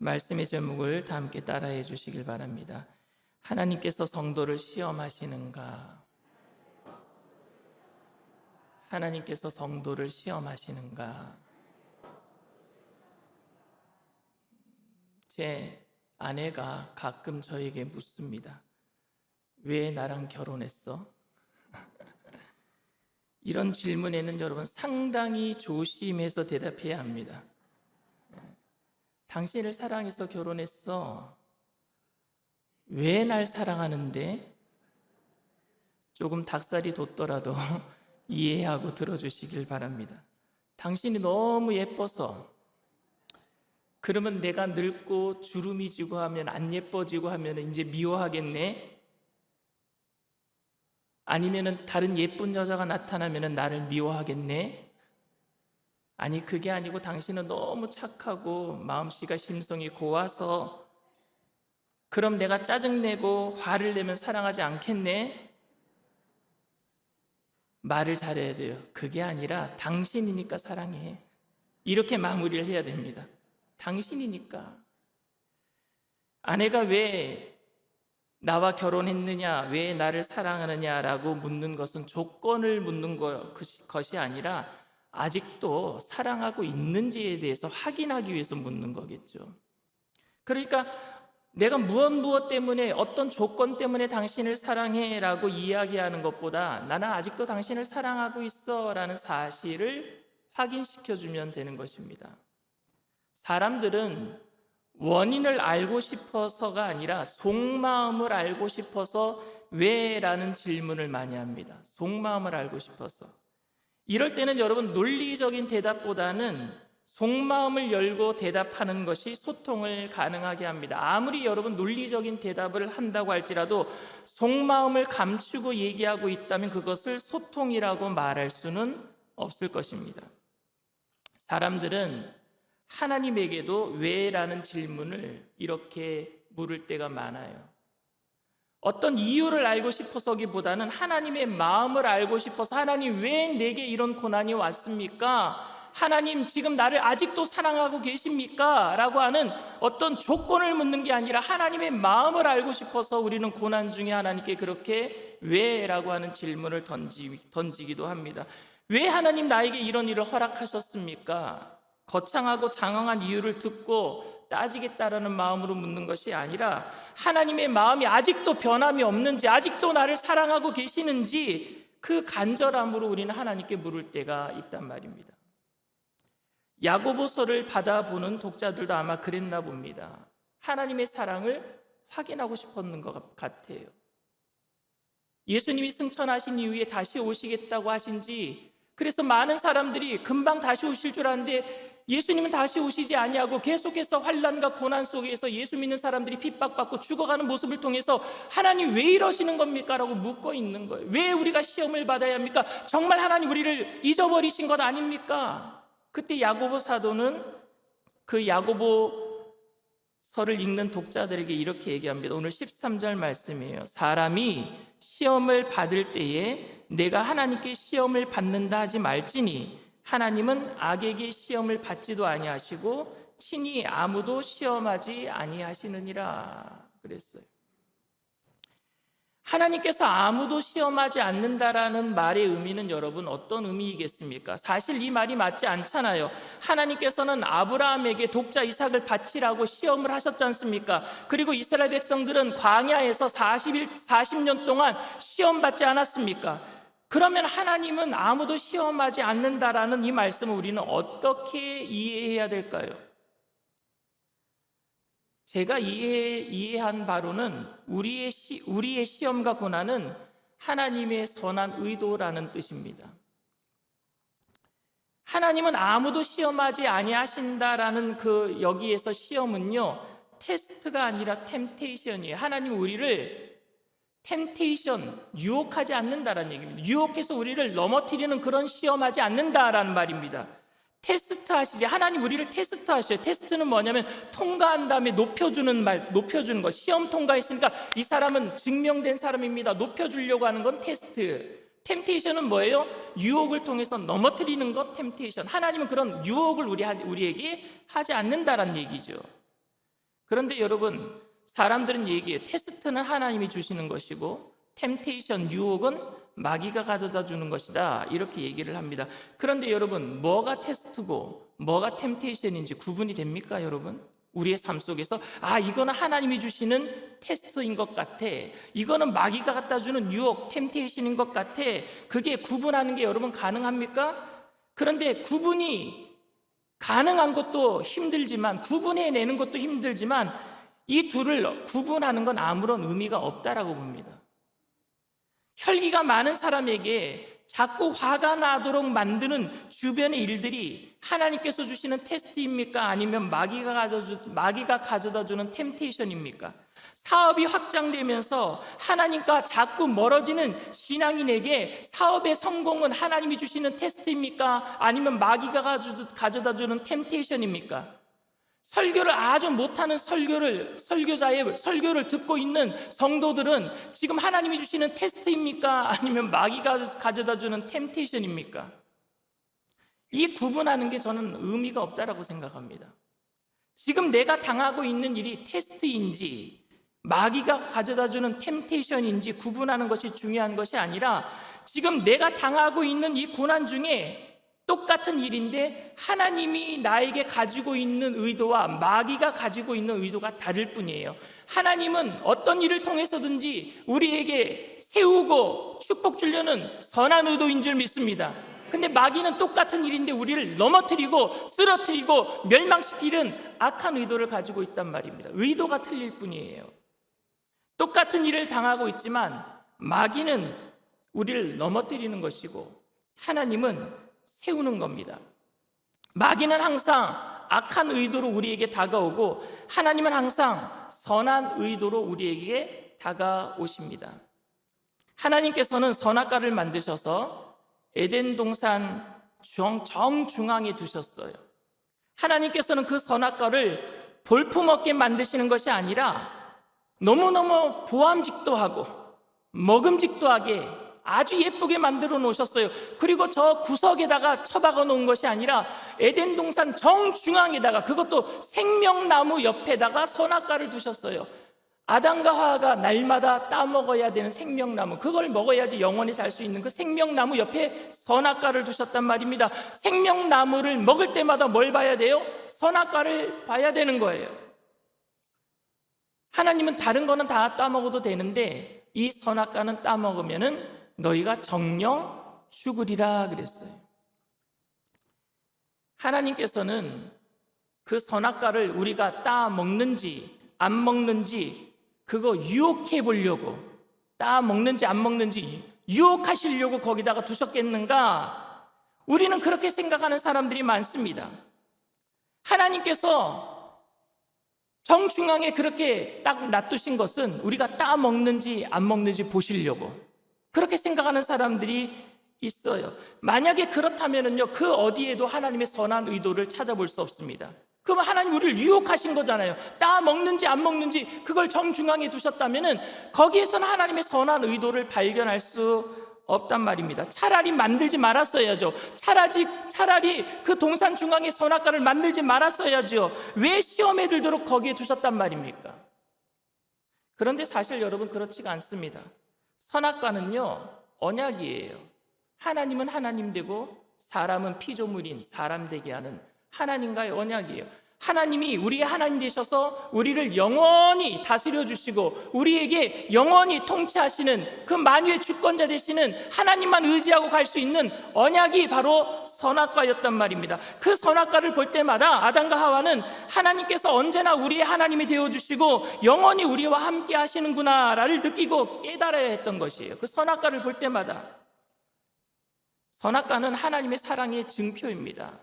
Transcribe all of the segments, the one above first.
말씀의 제목을 다 함께 따라해 주시길 바랍니다. 하나님께서 성도를 시험하시는가? 하나님께서 성도를 시험하시는가? 제 아내가 가끔 저에게 묻습니다. 왜 나랑 결혼했어? 이런 질문에는 여러분 상당히 조심해서 대답해야 합니다. 당신을 사랑해서 결혼했어. 왜 날 사랑하는데? 조금 닭살이 돋더라도 이해하고 들어주시길 바랍니다. 당신이 너무 예뻐서. 그러면 내가 늙고 주름이 지고 하면 안 예뻐지고 하면 이제 미워하겠네? 아니면 다른 예쁜 여자가 나타나면 나를 미워하겠네? 아니, 그게 아니고 당신은 너무 착하고 마음씨가 심성이 고와서 그럼 내가 짜증내고 화를 내면 사랑하지 않겠네? 말을 잘해야 돼요. 그게 아니라 당신이니까 사랑해. 이렇게 마무리를 해야 됩니다. 당신이니까. 아내가 왜 나와 결혼했느냐, 왜 나를 사랑하느냐라고 묻는 것은 조건을 묻는 것이 아니라 아직도 사랑하고 있는지에 대해서 확인하기 위해서 묻는 거겠죠. 그러니까 내가 무엇 때문에, 어떤 조건 때문에 당신을 사랑해라고 이야기하는 것보다 나는 아직도 당신을 사랑하고 있어라는 사실을 확인시켜주면 되는 것입니다. 사람들은 원인을 알고 싶어서가 아니라 속마음을 알고 싶어서 왜라는 질문을 많이 합니다. 속마음을 알고 싶어서. 이럴 때는 여러분 논리적인 대답보다는 속마음을 열고 대답하는 것이 소통을 가능하게 합니다. 아무리 여러분 논리적인 대답을 한다고 할지라도 속마음을 감추고 얘기하고 있다면 그것을 소통이라고 말할 수는 없을 것입니다. 사람들은 하나님에게도 왜라는 질문을 이렇게 물을 때가 많아요. 어떤 이유를 알고 싶어서기보다는 하나님의 마음을 알고 싶어서, 하나님 왜 내게 이런 고난이 왔습니까? 하나님 지금 나를 아직도 사랑하고 계십니까? 라고 하는 어떤 조건을 묻는 게 아니라 하나님의 마음을 알고 싶어서 우리는 고난 중에 하나님께 그렇게 왜? 라고 하는 질문을 던지기도 합니다. 왜 하나님 나에게 이런 일을 허락하셨습니까? 거창하고 장황한 이유를 듣고 따지겠다라는 마음으로 묻는 것이 아니라 하나님의 마음이 아직도 변함이 없는지, 아직도 나를 사랑하고 계시는지 그 간절함으로 우리는 하나님께 물을 때가 있단 말입니다. 야고보서를 받아보는 독자들도 아마 그랬나 봅니다. 하나님의 사랑을 확인하고 싶었는 것 같아요. 예수님이 승천하신 이후에 다시 오시겠다고 하신지, 그래서 많은 사람들이 금방 다시 오실 줄 아는데 예수님은 다시 오시지 아니하고 계속해서 환난과 고난 속에서 예수 믿는 사람들이 핍박받고 죽어가는 모습을 통해서 하나님 왜 이러시는 겁니까? 라고 묻고 있는 거예요. 왜 우리가 시험을 받아야 합니까? 정말 하나님 우리를 잊어버리신 것 아닙니까? 그때 야고보 사도는 그 야고보서를 읽는 독자들에게 이렇게 얘기합니다. 오늘 13절 말씀이에요. 사람이 시험을 받을 때에 내가 하나님께 시험을 받는다 하지 말지니 하나님은 악에게 시험을 받지도 아니하시고 친히 아무도 시험하지 아니하시느니라 그랬어요. 하나님께서 아무도 시험하지 않는다라는 말의 의미는 여러분 어떤 의미이겠습니까? 사실 이 말이 맞지 않잖아요. 하나님께서는 아브라함에게 독자 이삭을 바치라고 시험을 하셨지 않습니까? 그리고 이스라엘 백성들은 광야에서 40년 동안 시험받지 않았습니까? 그러면 하나님은 아무도 시험하지 않는다라는 이 말씀을 우리는 어떻게 이해해야 될까요? 제가 이해한 바로는 우리의 시험과 고난은 하나님의 선한 의도라는 뜻입니다. 하나님은 아무도 시험하지 아니하신다라는 그 여기에서 시험은요, 테스트가 아니라 템테이션이에요. 하나님 우리를 유혹하지 않는다라는 얘기입니다. 유혹해서 우리를 넘어뜨리는 그런 시험하지 않는다라는 말입니다. 테스트 하시지. 하나님 우리를 테스트 하셔요. 테스트는 뭐냐면 통과한 다음에 높여주는 것. 시험 통과했으니까 이 사람은 증명된 사람입니다. 높여주려고 하는 건 테스트. 템테이션은 뭐예요? 유혹을 통해서 넘어뜨리는 것, 템테이션. 하나님은 그런 유혹을 우리에게 하지 않는다라는 얘기죠. 그런데 여러분, 사람들은 얘기해요. 테스트는 하나님이 주시는 것이고 템테이션, 유혹은 마귀가 가져다 주는 것이다, 이렇게 얘기를 합니다. 그런데 여러분, 뭐가 테스트고 뭐가 템테이션인지 구분이 됩니까, 여러분? 우리의 삶 속에서 이거는 하나님이 주시는 테스트인 것 같아, 이거는 마귀가 갖다 주는 유혹, 템테이션인 것 같아, 그게 구분하는 게 여러분 가능합니까? 그런데 구분이 가능한 것도 힘들지만, 구분해내는 것도 힘들지만, 이 둘을 구분하는 건 아무런 의미가 없다라고 봅니다. 혈기가 많은 사람에게 자꾸 화가 나도록 만드는 주변의 일들이 하나님께서 주시는 테스트입니까? 아니면 마귀가 가져다 주는 템테이션입니까? 사업이 확장되면서 하나님과 자꾸 멀어지는 신앙인에게 사업의 성공은 하나님이 주시는 테스트입니까? 아니면 마귀가 가져다 주는 템테이션입니까? 설교를 아주 못하는 설교자의 설교를 듣고 있는 성도들은 지금 하나님이 주시는 테스트입니까? 아니면 마귀가 가져다 주는 템테이션입니까? 이 구분하는 게 저는 의미가 없다라고 생각합니다. 지금 내가 당하고 있는 일이 테스트인지 마귀가 가져다 주는 템테이션인지 구분하는 것이 중요한 것이 아니라, 지금 내가 당하고 있는 이 고난 중에 똑같은 일인데 하나님이 나에게 가지고 있는 의도와 마귀가 가지고 있는 의도가 다를 뿐이에요. 하나님은 어떤 일을 통해서든지 우리에게 세우고 축복 주려는 선한 의도인 줄 믿습니다. 근데 마귀는 똑같은 일인데 우리를 넘어뜨리고 쓰러뜨리고 멸망시키는 악한 의도를 가지고 있단 말입니다. 의도가 틀릴 뿐이에요. 똑같은 일을 당하고 있지만 마귀는 우리를 넘어뜨리는 것이고 하나님은 세우는 겁니다. 마귀는 항상 악한 의도로 우리에게 다가오고 하나님은 항상 선한 의도로 우리에게 다가오십니다. 하나님께서는 선악과를 만드셔서 에덴 동산 정중앙에 두셨어요. 하나님께서는 그 선악과를 볼품없게 만드시는 것이 아니라 너무너무 보암직도 하고 먹음직도 하게 아주 예쁘게 만들어 놓으셨어요. 그리고 저 구석에다가 처박아 놓은 것이 아니라 에덴 동산 정중앙에다가, 그것도 생명나무 옆에다가 선악과를 두셨어요. 아담과 하와가 날마다 따먹어야 되는 생명나무, 그걸 먹어야지 영원히 살 수 있는 그 생명나무 옆에 선악과를 두셨단 말입니다. 생명나무를 먹을 때마다 뭘 봐야 돼요? 선악과를 봐야 되는 거예요. 하나님은 다른 거는 다 따먹어도 되는데 이 선악과는 따먹으면은 너희가 정령 죽으리라 그랬어요. 하나님께서는 그 선악과를 우리가 따먹는지 안 먹는지 그거 유혹해 보려고, 따먹는지 안 먹는지 유혹하시려고 거기다가 두셨겠는가? 우리는 그렇게 생각하는 사람들이 많습니다. 하나님께서 정중앙에 그렇게 딱 놔두신 것은 우리가 따먹는지 안 먹는지 보시려고, 그렇게 생각하는 사람들이 있어요. 만약에 그렇다면요, 그 어디에도 하나님의 선한 의도를 찾아볼 수 없습니다. 그러면 하나님 우리를 유혹하신 거잖아요. 따먹는지 안 먹는지 그걸 정중앙에 두셨다면은 거기에서는 하나님의 선한 의도를 발견할 수 없단 말입니다. 차라리 만들지 말았어야죠. 차라리 그 동산 중앙에 선악과를 만들지 말았어야죠. 왜 시험에 들도록 거기에 두셨단 말입니까? 그런데 사실 여러분, 그렇지가 않습니다. 선악과는요, 언약이에요. 하나님은 하나님 되고 사람은 피조물인 사람 되게 하는 하나님과의 언약이에요. 하나님이 우리의 하나님 되셔서 우리를 영원히 다스려 주시고 우리에게 영원히 통치하시는 그 만유의 주권자 되시는 하나님만 의지하고 갈 수 있는 언약이 바로 선악과였단 말입니다. 그 선악과를 볼 때마다 아담과 하와는 하나님께서 언제나 우리의 하나님이 되어주시고 영원히 우리와 함께 하시는구나를 느끼고 깨달아야 했던 것이에요. 그 선악과를 볼 때마다. 선악과는 하나님의 사랑의 증표입니다.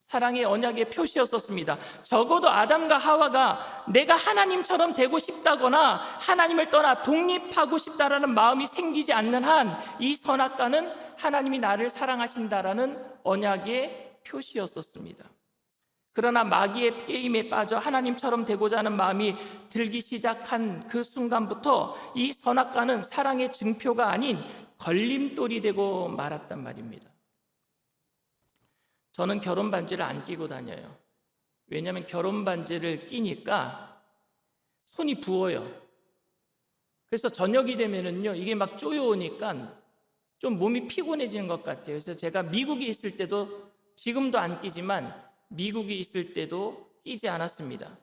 사랑의 언약의 표시였었습니다. 적어도 아담과 하와가 내가 하나님처럼 되고 싶다거나 하나님을 떠나 독립하고 싶다라는 마음이 생기지 않는 한 이 선악과는 하나님이 나를 사랑하신다라는 언약의 표시였었습니다. 그러나 마귀의 게임에 빠져 하나님처럼 되고자 하는 마음이 들기 시작한 그 순간부터 이 선악과는 사랑의 증표가 아닌 걸림돌이 되고 말았단 말입니다. 저는 결혼 반지를 안 끼고 다녀요. 왜냐하면 결혼 반지를 끼니까 손이 부어요. 그래서 저녁이 되면은요, 이게 막 쪼여오니까 좀 몸이 피곤해지는 것 같아요. 그래서 제가 미국에 있을 때도, 지금도 안 끼지만 미국에 있을 때도 끼지 않았습니다.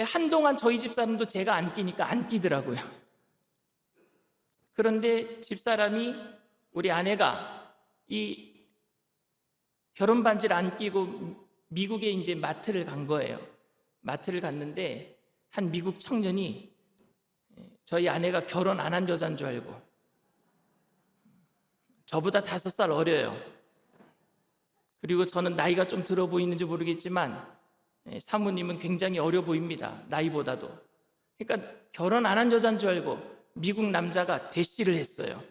한동안 저희 집사람도 제가 안 끼니까 안 끼더라고요. 그런데 집사람이, 우리 아내가 이 결혼 반지를 안 끼고 미국에 이제 마트를 간 거예요. 마트를 갔는데 한 미국 청년이 저희 아내가 결혼 안 한 여자인 줄 알고, 저보다 5살 어려요. 그리고 저는 나이가 좀 들어 보이는지 모르겠지만 사모님은 굉장히 어려 보입니다. 나이보다도. 그러니까 결혼 안 한 여자인 줄 알고 미국 남자가 대시를 했어요.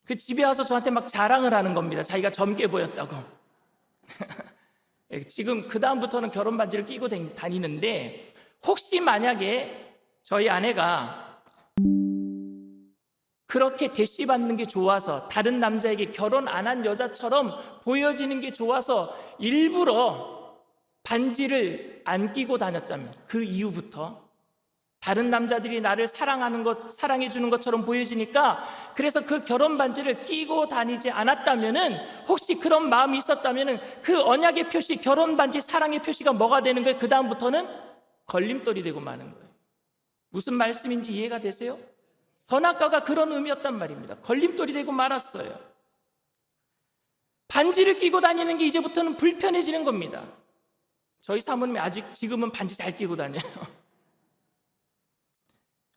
그 집에 와서 저한테 막 자랑을 하는 겁니다. 자기가 젊게 보였다고. 지금 그 다음부터는 결혼 반지를 끼고 다니는데, 혹시 만약에 저희 아내가 그렇게 대시받는 게 좋아서, 다른 남자에게 결혼 안 한 여자처럼 보여지는 게 좋아서 일부러 반지를 안 끼고 다녔다면, 그 이후부터 다른 남자들이 나를 사랑하는 것, 사랑해 주는 것처럼 보여지니까, 그래서 그 결혼 반지를 끼고 다니지 않았다면은, 혹시 그런 마음이 있었다면은 그 언약의 표시, 결혼 반지 사랑의 표시가 뭐가 되는 거예요? 그 다음부터는 걸림돌이 되고 마는 거예요. 무슨 말씀인지 이해가 되세요? 선악과가 그런 의미였단 말입니다. 걸림돌이 되고 말았어요. 반지를 끼고 다니는 게 이제부터는 불편해지는 겁니다. 저희 사모님이 아직 지금은 반지 잘 끼고 다녀요.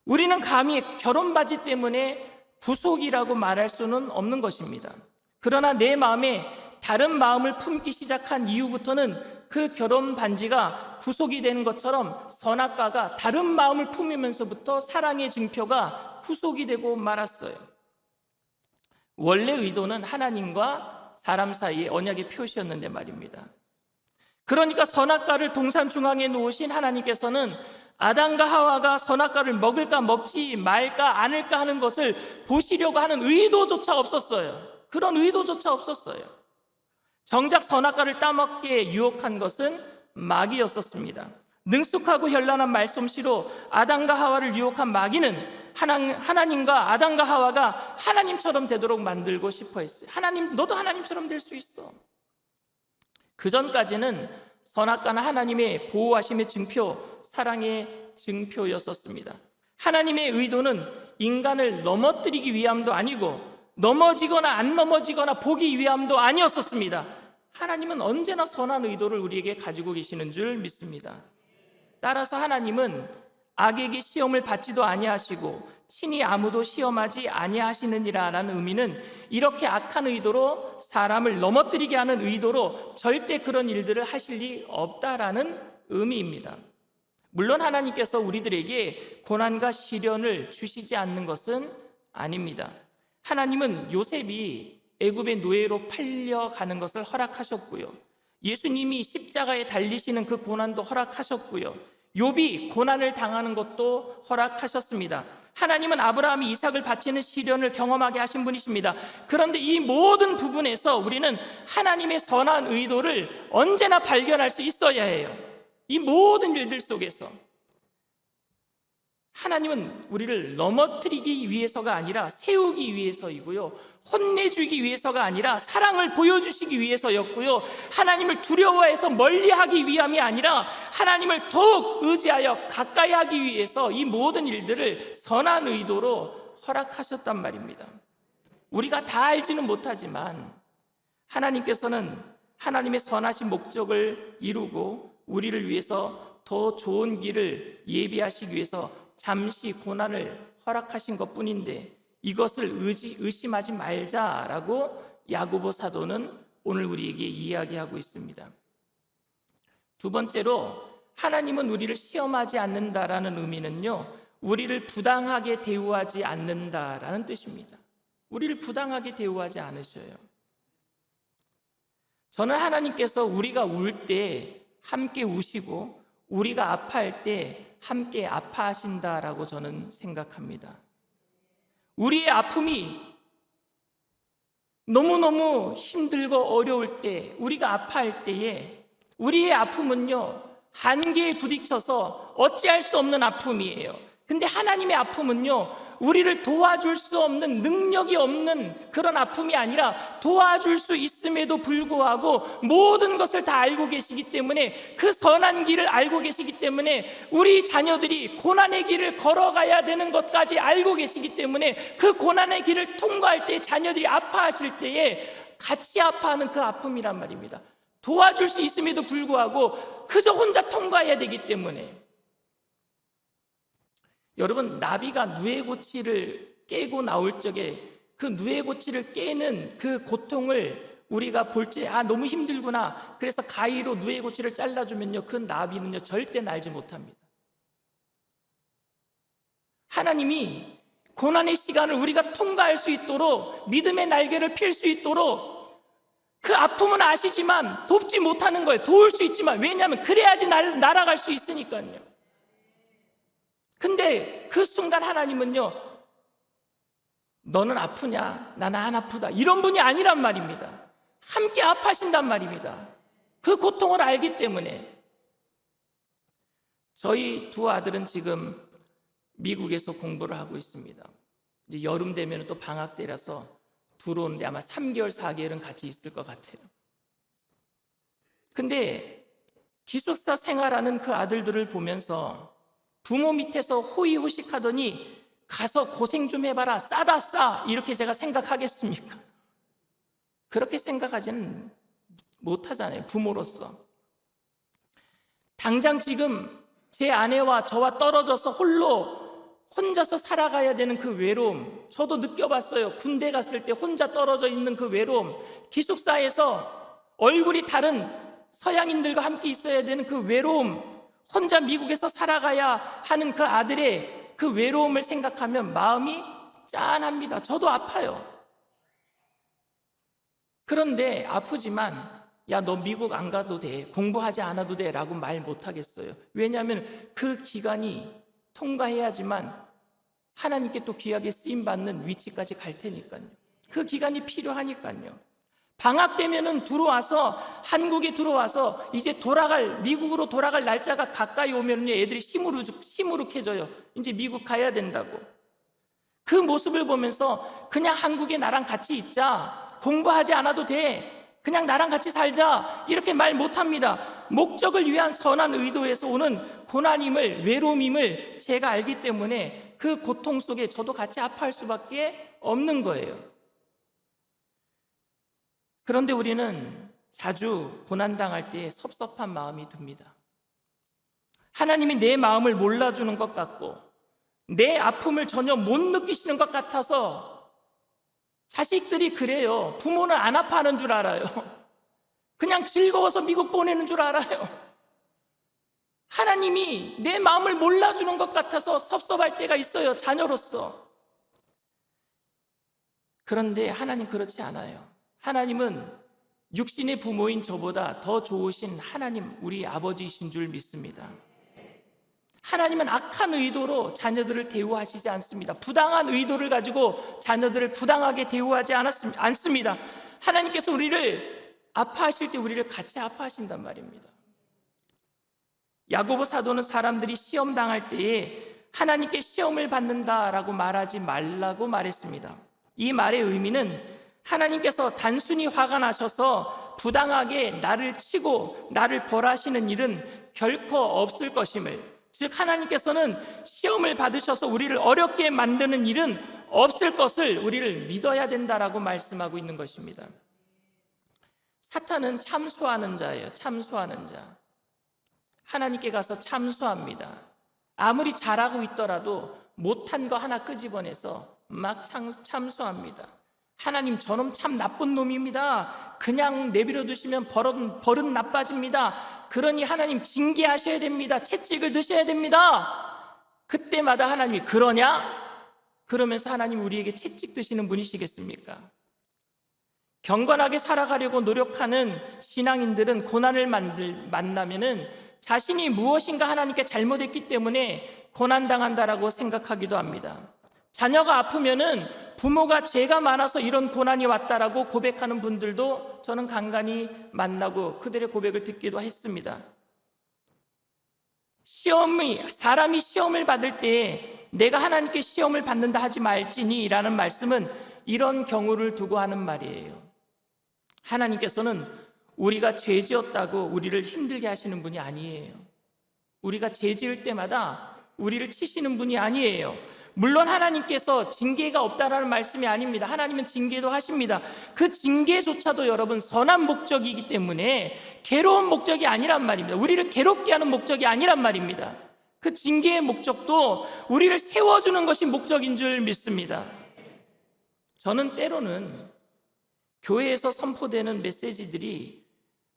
우리는 감히 결혼 반지 때문에 구속이라고 말할 수는 없는 것입니다. 그러나 내 마음에 다른 마음을 품기 시작한 이후부터는 그 결혼 반지가 구속이 되는 것처럼, 선악과가 다른 마음을 품으면서부터 사랑의 증표가 구속이 되고 말았어요. 원래 의도는 하나님과 사람 사이의 언약의 표시였는데 말입니다. 그러니까 선악과를 동산 중앙에 놓으신 하나님께서는 아담과 하와가 선악과를 먹을까 먹지 말까 않을까 하는 것을 보시려고 하는 의도조차 없었어요. 그런 의도조차 없었어요. 정작 선악과를 따먹게 유혹한 것은 마귀였었습니다. 능숙하고 현란한 말솜씨로 아담과 하와를 유혹한 마귀는 하나님과 아담과 하와가 하나님처럼 되도록 만들고 싶어 했어요. 하나님, 너도 하나님처럼 될 수 있어. 그 전까지는 선악과는 하나님의 보호하심의 증표, 사랑의 증표였었습니다. 하나님의 의도는 인간을 넘어뜨리기 위함도 아니고, 넘어지거나 안 넘어지거나 보기 위함도 아니었었습니다. 하나님은 언제나 선한 의도를 우리에게 가지고 계시는 줄 믿습니다. 따라서 하나님은 악에게 시험을 받지도 아니하시고 친히 아무도 시험하지 아니하시느니라라는 의미는, 이렇게 악한 의도로 사람을 넘어뜨리게 하는 의도로 절대 그런 일들을 하실 리 없다라는 의미입니다. 물론 하나님께서 우리들에게 고난과 시련을 주시지 않는 것은 아닙니다. 하나님은 요셉이 애굽의 노예로 팔려가는 것을 허락하셨고요, 예수님이 십자가에 달리시는 그 고난도 허락하셨고요, 욥이 고난을 당하는 것도 허락하셨습니다. 하나님은 아브라함이 이삭을 바치는 시련을 경험하게 하신 분이십니다. 그런데 이 모든 부분에서 우리는 하나님의 선한 의도를 언제나 발견할 수 있어야 해요. 이 모든 일들 속에서 하나님은 우리를 넘어뜨리기 위해서가 아니라 세우기 위해서이고요, 혼내주기 위해서가 아니라 사랑을 보여주시기 위해서였고요, 하나님을 두려워해서 멀리하기 위함이 아니라 하나님을 더욱 의지하여 가까이 하기 위해서 이 모든 일들을 선한 의도로 허락하셨단 말입니다. 우리가 다 알지는 못하지만 하나님께서는 하나님의 선하신 목적을 이루고 우리를 위해서 더 좋은 길을 예비하시기 위해서 잠시 고난을 허락하신 것뿐인데, 이것을 의심하지 말자라고 야고보 사도는 오늘 우리에게 이야기하고 있습니다. 두 번째로, 하나님은 우리를 시험하지 않는다라는 의미는요, 우리를 부당하게 대우하지 않는다라는 뜻입니다. 우리를 부당하게 대우하지 않으셔요. 저는 하나님께서 우리가 울 때 함께 우시고 우리가 아파할 때 함께 아파하신다라고 저는 생각합니다. 우리의 아픔이 너무너무 힘들고 어려울 때, 우리가 아파할 때에 우리의 아픔은요, 한계에 부딪혀서 어찌할 수 없는 아픔이에요. 근데 하나님의 아픔은요, 우리를 도와줄 수 없는, 능력이 없는 그런 아픔이 아니라 도와줄 수 있음에도 불구하고 모든 것을 다 알고 계시기 때문에, 그 선한 길을 알고 계시기 때문에, 우리 자녀들이 고난의 길을 걸어가야 되는 것까지 알고 계시기 때문에, 그 고난의 길을 통과할 때 자녀들이 아파하실 때에 같이 아파하는 그 아픔이란 말입니다. 도와줄 수 있음에도 불구하고 그저 혼자 통과해야 되기 때문에. 여러분, 나비가 누에고치를 깨고 나올 적에 그 누에고치를 깨는 그 고통을 우리가 볼 때 너무 힘들구나, 그래서 가위로 누에고치를 잘라주면요, 그 나비는요 절대 날지 못합니다. 하나님이 고난의 시간을 우리가 통과할 수 있도록, 믿음의 날개를 필 수 있도록 그 아픔은 아시지만 돕지 못하는 거예요. 도울 수 있지만, 왜냐하면 그래야지 날아갈 수 있으니까요. 근데 그 순간 하나님은요, 너는 아프냐? 나는 안 아프다, 이런 분이 아니란 말입니다. 함께 아파하신단 말입니다. 그 고통을 알기 때문에. 저희 두 아들은 지금 미국에서 공부를 하고 있습니다. 이제 여름 되면 또 방학 때라서 들어오는데 아마 3개월, 4개월은 같이 있을 것 같아요. 근데 기숙사 생활하는 그 아들들을 보면서 부모 밑에서 호의호식하더니 가서 고생 좀 해봐라, 싸다 싸, 이렇게 제가 생각하겠습니까? 그렇게 생각하지는 못하잖아요, 부모로서. 당장 지금 제 아내와 저와 떨어져서 혼자서 살아가야 되는 그 외로움, 저도 느껴봤어요. 군대 갔을 때 혼자 떨어져 있는 그 외로움, 기숙사에서 얼굴이 다른 서양인들과 함께 있어야 되는 그 외로움, 혼자 미국에서 살아가야 하는 그 아들의 그 외로움을 생각하면 마음이 짠합니다. 저도 아파요. 그런데 아프지만, 야, 너 미국 안 가도 돼, 공부하지 않아도 돼 라고 말 못하겠어요. 왜냐하면 그 기간이 통과해야지만 하나님께 또 귀하게 쓰임받는 위치까지 갈 테니까요. 그 기간이 필요하니까요. 방학 되면은 한국에 들어와서 이제 미국으로 돌아갈 날짜가 가까이 오면요, 애들이 시무룩해져요. 이제 미국 가야 된다고. 그 모습을 보면서 그냥 한국에 나랑 같이 있자, 공부하지 않아도 돼, 그냥 나랑 같이 살자, 이렇게 말 못합니다. 목적을 위한 선한 의도에서 오는 고난임을, 외로움임을 제가 알기 때문에 그 고통 속에 저도 같이 아파할 수밖에 없는 거예요. 그런데 우리는 자주 고난당할 때 섭섭한 마음이 듭니다. 하나님이 내 마음을 몰라주는 것 같고, 내 아픔을 전혀 못 느끼시는 것 같아서. 자식들이 그래요. 부모는 안 아파하는 줄 알아요. 그냥 즐거워서 미국 보내는 줄 알아요. 하나님이 내 마음을 몰라주는 것 같아서 섭섭할 때가 있어요, 자녀로서. 그런데 하나님 그렇지 않아요. 하나님은 육신의 부모인 저보다 더 좋으신 하나님, 우리 아버지이신 줄 믿습니다. 하나님은 악한 의도로 자녀들을 대우하시지 않습니다. 부당한 의도를 가지고 자녀들을 부당하게 대우하지 않습니다. 하나님께서 우리를 아파하실 때 우리를 같이 아파하신단 말입니다. 야고보 사도는 사람들이 시험 당할 때에 하나님께 시험을 받는다라고 말하지 말라고 말했습니다. 이 말의 의미는 하나님께서 단순히 화가 나셔서 부당하게 나를 치고 나를 벌하시는 일은 결코 없을 것임을, 즉 하나님께서는 시험을 받으셔서 우리를 어렵게 만드는 일은 없을 것을 우리를 믿어야 된다라고 말씀하고 있는 것입니다. 사탄은 참소하는 자예요. 참소하는 자. 하나님께 가서 참소합니다. 아무리 잘하고 있더라도 못한 거 하나 끄집어내서 막 참소합니다. 하나님, 저놈 참 나쁜 놈입니다. 그냥 내버려 두시면 버릇 나빠집니다. 그러니 하나님 징계하셔야 됩니다. 채찍을 드셔야 됩니다. 그때마다 하나님이 그러냐? 그러면서 하나님 우리에게 채찍 드시는 분이시겠습니까? 경건하게 살아가려고 노력하는 신앙인들은 고난을 만나면은 자신이 무엇인가 하나님께 잘못했기 때문에 고난당한다라고 생각하기도 합니다. 자녀가 아프면은 부모가 죄가 많아서 이런 고난이 왔다라고 고백하는 분들도 저는 간간히 만나고 그들의 고백을 듣기도 했습니다. 사람이 시험을 받을 때 내가 하나님께 시험을 받는다 하지 말지니 라는 말씀은 이런 경우를 두고 하는 말이에요. 하나님께서는 우리가 죄 지었다고 우리를 힘들게 하시는 분이 아니에요. 우리가 죄 지을 때마다 우리를 치시는 분이 아니에요. 물론 하나님께서 징계가 없다라는 말씀이 아닙니다. 하나님은 징계도 하십니다. 그 징계조차도 여러분 선한 목적이기 때문에 괴로운 목적이 아니란 말입니다. 우리를 괴롭게 하는 목적이 아니란 말입니다. 그 징계의 목적도 우리를 세워주는 것이 목적인 줄 믿습니다. 저는 때로는 교회에서 선포되는 메시지들이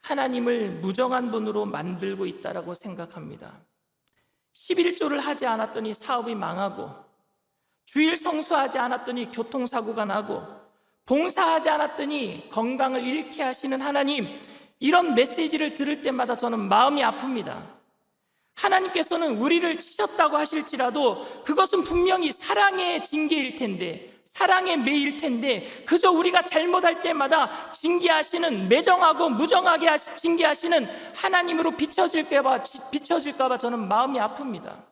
하나님을 무정한 분으로 만들고 있다고 생각합니다. 11조를 하지 않았더니 사업이 망하고, 주일 성수하지 않았더니 교통사고가 나고, 봉사하지 않았더니 건강을 잃게 하시는 하나님, 이런 메시지를 들을 때마다 저는 마음이 아픕니다. 하나님께서는 우리를 치셨다고 하실지라도 그것은 분명히 사랑의 징계일 텐데, 사랑의 매일 텐데, 그저 우리가 잘못할 때마다 징계하시는, 매정하고 무정하게 징계하시는 하나님으로 비춰질까봐 저는 마음이 아픕니다.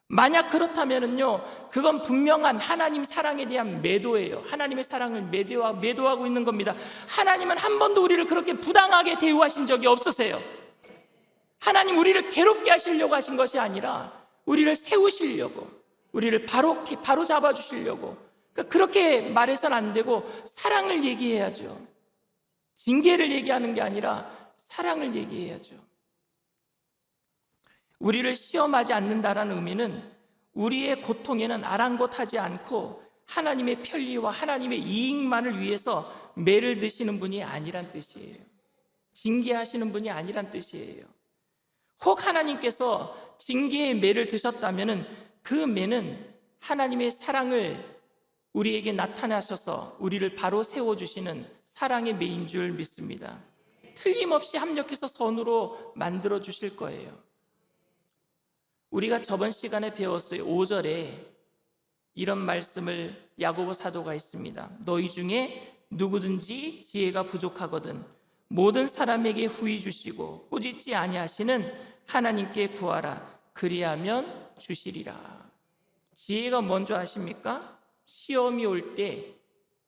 만약 그렇다면요, 그건 분명한 하나님 사랑에 대한 매도예요. 하나님의 사랑을 매도하고 있는 겁니다. 하나님은 한 번도 우리를 그렇게 부당하게 대우하신 적이 없으세요. 하나님 우리를 괴롭게 하시려고 하신 것이 아니라 우리를 세우시려고, 우리를 바로 잡아주시려고. 그렇게 말해서는 안 되고 사랑을 얘기해야죠. 징계를 얘기하는 게 아니라 사랑을 얘기해야죠. 우리를 시험하지 않는다라는 의미는 우리의 고통에는 아랑곳하지 않고 하나님의 편리와 하나님의 이익만을 위해서 매를 드시는 분이 아니란 뜻이에요. 징계하시는 분이 아니란 뜻이에요. 혹 하나님께서 징계의 매를 드셨다면 그 매는 하나님의 사랑을 우리에게 나타나셔서 우리를 바로 세워주시는 사랑의 매인 줄 믿습니다. 틀림없이 합력해서 선으로 만들어 주실 거예요. 우리가 저번 시간에 배웠어요. 5절에 이런 말씀을 야고보 사도가 있습니다. 너희 중에 누구든지 지혜가 부족하거든 모든 사람에게 후히 주시고 꾸짖지 아니하시는 하나님께 구하라. 그리하면 주시리라. 지혜가 뭔지 아십니까? 시험이 올 때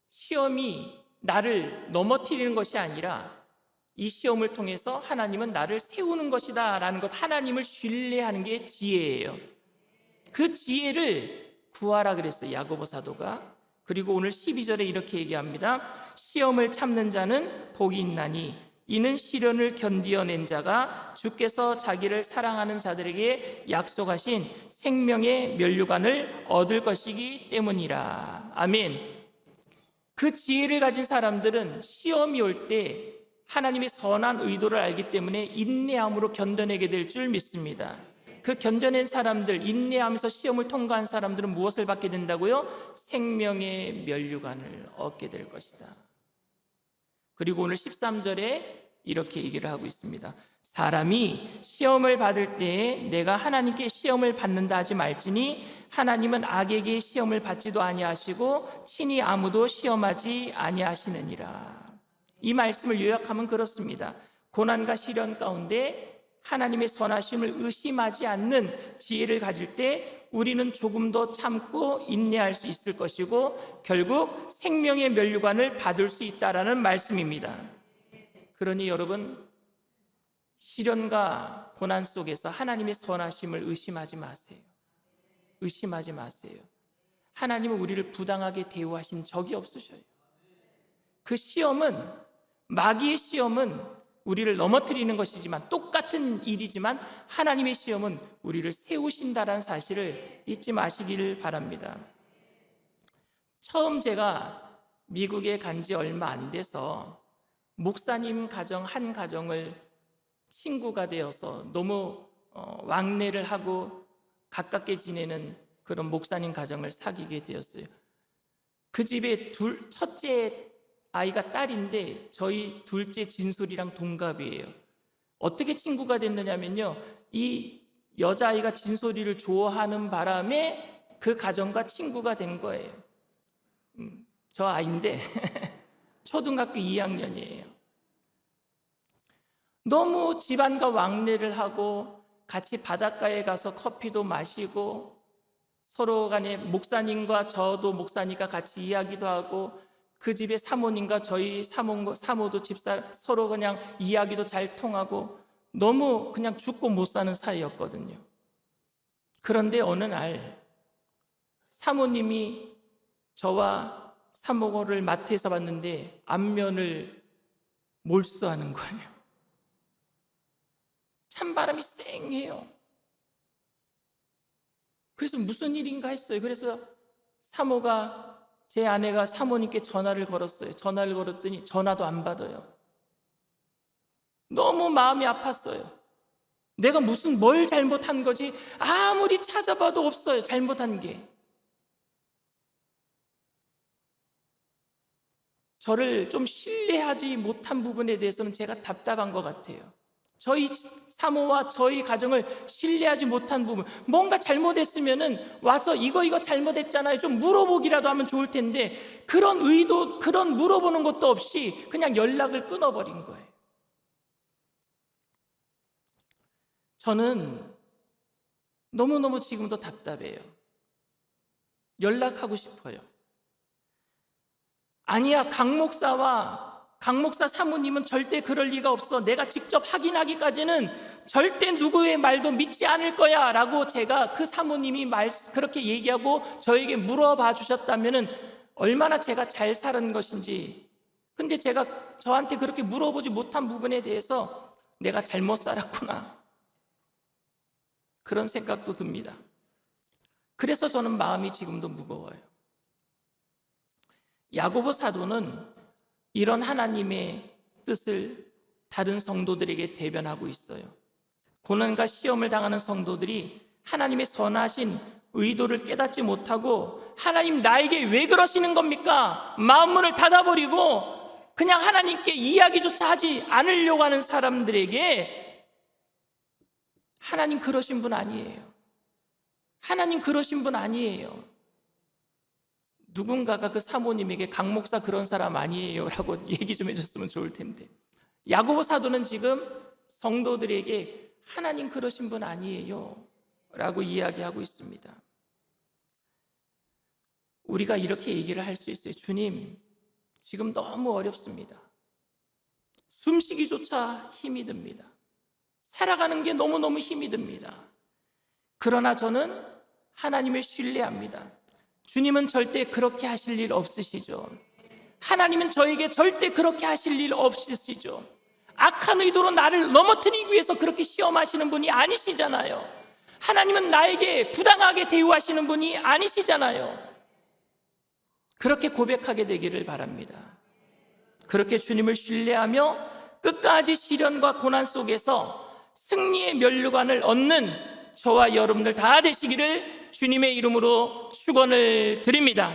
시험이 나를 넘어뜨리는 것이 아니라 이 시험을 통해서 하나님은 나를 세우는 것이다 라는 것, 하나님을 신뢰하는 게 지혜예요. 그 지혜를 구하라 그랬어요, 야고보 사도가. 그리고 오늘 12절에 이렇게 얘기합니다. 시험을 참는 자는 복이 있나니 이는 시련을 견디어낸 자가 주께서 자기를 사랑하는 자들에게 약속하신 생명의 면류관을 얻을 것이기 때문이라. 아멘. 그 지혜를 가진 사람들은 시험이 올 때 하나님의 선한 의도를 알기 때문에 인내함으로 견뎌내게 될 줄 믿습니다. 그 견뎌낸 사람들, 인내하면서 시험을 통과한 사람들은 무엇을 받게 된다고요? 생명의 면류관을 얻게 될 것이다. 그리고 오늘 13절에 이렇게 얘기를 하고 있습니다. 사람이 시험을 받을 때에 내가 하나님께 시험을 받는다 하지 말지니 하나님은 악에게 시험을 받지도 아니하시고 친히 아무도 시험하지 아니하시느니라. 이 말씀을 요약하면 그렇습니다. 고난과 시련 가운데 하나님의 선하심을 의심하지 않는 지혜를 가질 때 우리는 조금 더 참고 인내할 수 있을 것이고 결국 생명의 면류관을 받을 수 있다라는 말씀입니다. 그러니 여러분, 시련과 고난 속에서 하나님의 선하심을 의심하지 마세요. 의심하지 마세요. 하나님은 우리를 부당하게 대우하신 적이 없으셔요. 그 시험은, 마귀의 시험은 우리를 넘어뜨리는 것이지만, 똑같은 일이지만 하나님의 시험은 우리를 세우신다는 사실을 잊지 마시기를 바랍니다. 처음 제가 미국에 간 지 얼마 안 돼서 목사님 가정 한 가정을 친구가 되어서 너무 왕래를 하고 가깝게 지내는 그런 목사님 가정을 사귀게 되었어요. 그 집에 첫째 아이가 딸인데 저희 둘째 진솔이랑 동갑이에요. 어떻게 친구가 됐느냐면요, 이 여자아이가 진솔이를 좋아하는 바람에 그 가정과 친구가 된 거예요. 저 아이인데 초등학교 2학년이에요. 너무 집안과 왕래를 하고 같이 바닷가에 가서 커피도 마시고 서로 간에 목사님과 저도 목사니까 같이 이야기도 하고 그 집에 사모님과 저희 사모도 집사 서로 그냥 이야기도 잘 통하고 너무 그냥 죽고 못 사는 사이였거든요. 그런데 어느 날 사모님이 저와 사모를 마트에서 봤는데 안면을 몰수하는 거예요. 찬바람이 쌩해요. 그래서 무슨 일인가 했어요. 그래서 사모가, 제 아내가 사모님께 전화를 걸었어요. 전화를 걸었더니 전화도 안 받아요. 너무 마음이 아팠어요. 내가 뭘 잘못한 거지? 아무리 찾아봐도 없어요, 잘못한 게. 저를 좀 신뢰하지 못한 부분에 대해서는 제가 답답한 것 같아요. 저희 사모와 저희 가정을 신뢰하지 못한 부분, 뭔가 잘못했으면은 와서 이거 잘못했잖아요, 좀 물어보기라도 하면 좋을 텐데 그런 의도, 그런 물어보는 것도 없이 그냥 연락을 끊어버린 거예요. 저는 너무너무 지금도 답답해요. 연락하고 싶어요. 아니야, 강 목사 사모님은 절대 그럴 리가 없어, 내가 직접 확인하기까지는 절대 누구의 말도 믿지 않을 거야 라고 제가 그 사모님이 그렇게 얘기하고 저에게 물어봐 주셨다면 얼마나 제가 잘 살은 것인지. 근데 제가 저한테 그렇게 물어보지 못한 부분에 대해서 내가 잘못 살았구나, 그런 생각도 듭니다. 그래서 저는 마음이 지금도 무거워요. 야고보 사도는 이런 하나님의 뜻을 다른 성도들에게 대변하고 있어요. 고난과 시험을 당하는 성도들이 하나님의 선하신 의도를 깨닫지 못하고 하나님 나에게 왜 그러시는 겁니까? 마음문을 닫아버리고 그냥 하나님께 이야기조차 하지 않으려고 하는 사람들에게 하나님 그러신 분 아니에요. 하나님 그러신 분 아니에요. 누군가가 그 사모님에게 강 목사 그런 사람 아니에요 라고 얘기 좀 해줬으면 좋을 텐데, 야고보 사도는 지금 성도들에게 하나님 그러신 분 아니에요 라고 이야기하고 있습니다. 우리가 이렇게 얘기를 할 수 있어요. 주님, 지금 너무 어렵습니다. 숨쉬기조차 힘이 듭니다. 살아가는 게 너무너무 힘이 듭니다. 그러나 저는 하나님을 신뢰합니다. 주님은 절대 그렇게 하실 일 없으시죠. 하나님은 저에게 절대 그렇게 하실 일 없으시죠. 악한 의도로 나를 넘어뜨리기 위해서 그렇게 시험하시는 분이 아니시잖아요. 하나님은 나에게 부당하게 대우하시는 분이 아니시잖아요. 그렇게 고백하게 되기를 바랍니다. 그렇게 주님을 신뢰하며 끝까지 시련과 고난 속에서 승리의 면류관을 얻는 저와 여러분들 다 되시기를 주님의 이름으로 축원을 드립니다.